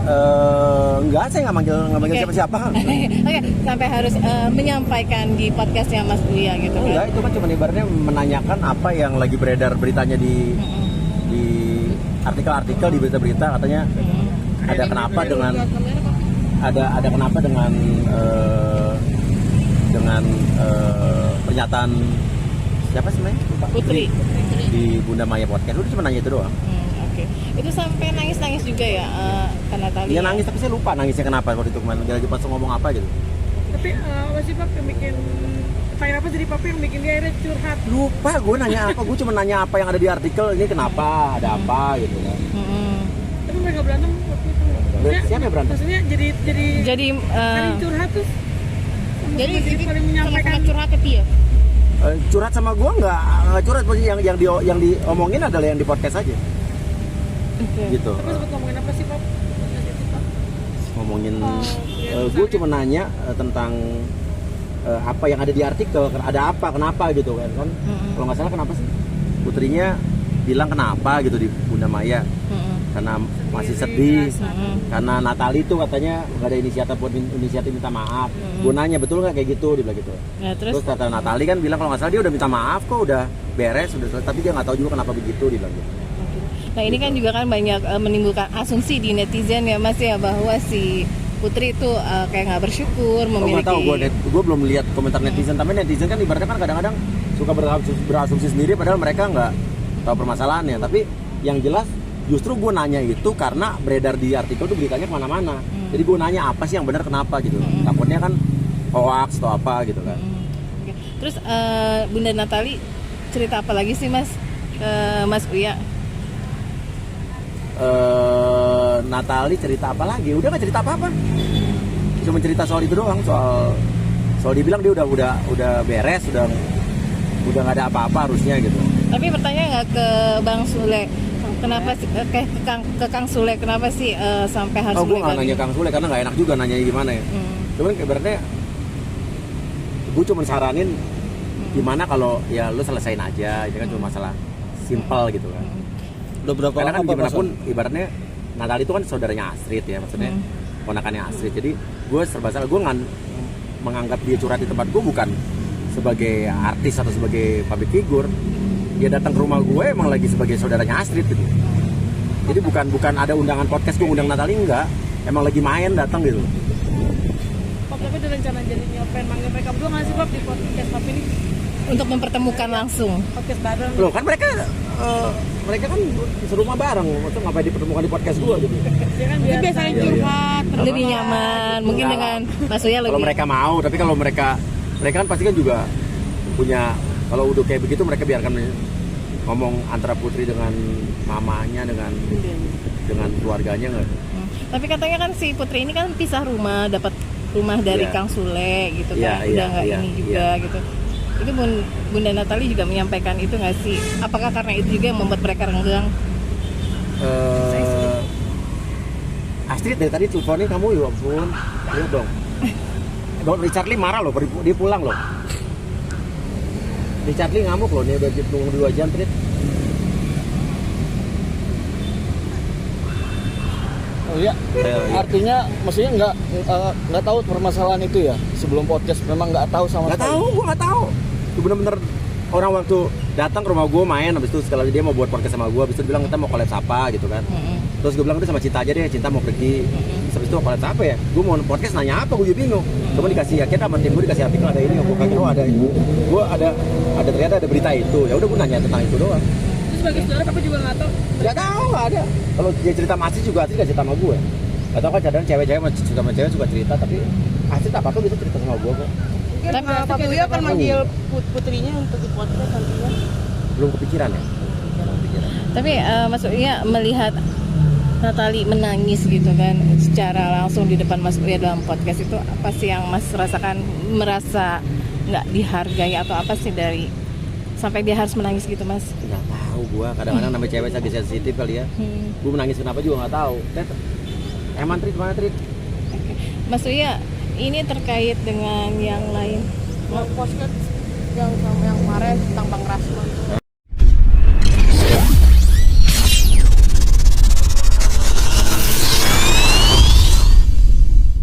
Enggak, saya nggak manggil siapa-siapa. Oke, sampai harus menyampaikan di podcastnya Mas Buya gitu kan? Enggak, itu kan cuma ibaratnya menanyakan apa yang lagi beredar beritanya di artikel-artikel, di berita-berita, katanya ada kenapa dengan pernyataan siapa sebenarnya? Putri di Bunda Maya Podcast. Udah cuma nanya itu doang. Oke. Itu sampai nangis juga ya karena tadi. Iya nangis, tapi saya lupa nangisnya kenapa waktu itu kemarin. Lagi pas ngomong apa gitu. Tapi apa sih Pak yang bikin apa jadi Papa yang bikin dia akhirnya curhat? Lupa gue nanya apa, gue cuma nanya apa yang ada di artikel ini kenapa, ada apa gitu kan. Tapi mereka berantem waktu itu. Siapa yang berantem? Maksudnya jadi saling curhat tuh. Jadi saling menyampaikan curhat ke dia. Curhat sama gue nggak curhat, yang diomongin adalah yang di podcast aja. Gitu. Tapi sempat ngomongin apa sih Pak? Ngomongin gue cuma nanya tentang apa yang ada di artikel, ada apa, kenapa gitu kan. Kalau nggak salah kenapa sih Putrinya bilang kenapa gitu di Bunda Maya, karena masih sedih, karena Natali tuh katanya nggak ada inisiatif minta maaf. Gue nanya betul nggak kayak gitu, dia bilang gitu. Ya, terus kata Natali kan bilang kalau nggak salah dia udah minta maaf kok, udah beres, udah selesai, tapi dia nggak tahu juga kenapa begitu, dia bilang gitu. Nah ini kan juga kan banyak menimbulkan asumsi di netizen ya Mas ya, bahwa si Putri itu kayak nggak bersyukur memiliki. Nggak tahu, gue belum lihat komentar netizen, tapi netizen kan ibaratnya kan kadang-kadang suka berasumsi sendiri padahal mereka nggak tahu permasalahannya. Tapi yang jelas justru gue nanya itu karena beredar di artikel tuh beritanya kemana-mana. Jadi gue nanya apa sih yang benar, kenapa gitu. Takutnya kan hoax atau apa gitu kan. Oke. Terus Bunda Natali cerita apa lagi sih Mas Mas Uya? Natali cerita apa lagi? Udah nggak cerita apa-apa. Cuma cerita soal itu doang, soal dibilang dia udah beres, udah nggak ada apa-apa harusnya gitu. Tapi bertanya nggak ke Bang Sule, kenapa sih ke Kang Sule, kenapa sih sampai harus? Gue nggak nanya Kang Sule karena nggak enak juga nanya gimana ya. Cuman ibaratnya gue cuma saranin gimana kalau ya lu selesain aja, itu kan cuma masalah simpel gitu kan. Udah berapa karena kan lama gimana pun ibaratnya Natali itu kan saudaranya Astrid ya, maksudnya ponakannya Astrid. Jadi gue serba salah, gue menganggap dia curhat di tempat gue bukan sebagai artis atau sebagai public figure. Dia datang ke rumah gue emang lagi sebagai saudaranya Astrid gitu. Jadi bukan ada undangan podcast gue undang Natali, enggak, emang lagi main datang gitu. Pap, tapi ada rencana jadinya pengen manggil mereka berdua nggak sih Pap di podcast Pap ini? Untuk mempertemukan langsung. Podcast bareng. Loh kan mereka kan serumah bareng, maksudnya ngapain dipertemukan di podcast gue gitu. Ya kan biasanya curhat, Lebih nyaman, mungkin dengan Mas Uya lebih. Kalau mereka mau, tapi kalau mereka kan pasti kan juga punya, kalau udah kayak begitu mereka biarkan ngomong antara Putri dengan mamanya, dengan keluarganya nggak. Tapi katanya kan si Putri ini kan pisah rumah, dapat rumah dari Kang Sule gitu kan, udah nggak ini juga gitu. Itu Bunda Natali juga menyampaikan itu nggak sih? Apakah karena itu juga yang membuat mereka renggang? Astrid dari tadi teleponin kamu, ya ampun, lihat dong. Richard Lee marah loh, dia pulang loh. Richard Lee ngamuk loh, dia udah tunggu 2 jam Trit. Oh iya, artinya maksudnya nggak tahu permasalahan itu ya sebelum podcast, memang nggak tahu sama sekali. Gue nggak tahu. Itu bener-bener orang waktu datang ke rumah gue main, habis itu sekali dia mau buat podcast sama gue, habis itu bilang kita mau collab apa gitu kan. Terus gue bilang itu sama Cinta aja deh, Cinta mau pergi. Habis itu mau collab apa ya? Gue mau podcast nanya apa, gue juga bingung. Cuma dikasih ya, kita sama tim gue dikasih artikel ada ini, gue kaget ada ini. Gue ada ternyata ada berita itu. Ya udah gue nanya tentang itu doang. Sebagai saudara Papa juga nggak tahu? Nggak tahu, nggak ada. Kalau dia cerita sama Astrid juga Astrid nggak cerita sama gue. Nggak tahu kan kadang cewek-cewek cerita sama cewek suka cerita, tapi Astrid apa bisa cerita sama gue kok. Tapi Pak Buya akan manggil Putrinya untuk di podcast nantinya? Belum kepikiran ya. Tapi Mas Uya melihat Natali menangis gitu kan secara langsung di depan Mas Uya dalam podcast itu, apa sih yang Mas rasakan, merasa nggak dihargai atau apa sih dari sampai dia harus menangis gitu Mas? Nggak tahu gue, kadang-kadang namanya cewek saya sensitif kali ya. Gue menangis kenapa juga nggak tahu. Emang Trit mana Trit? Mas Uya, ini terkait dengan yang lain. Podcast yang kemarin tentang Bang Rasman.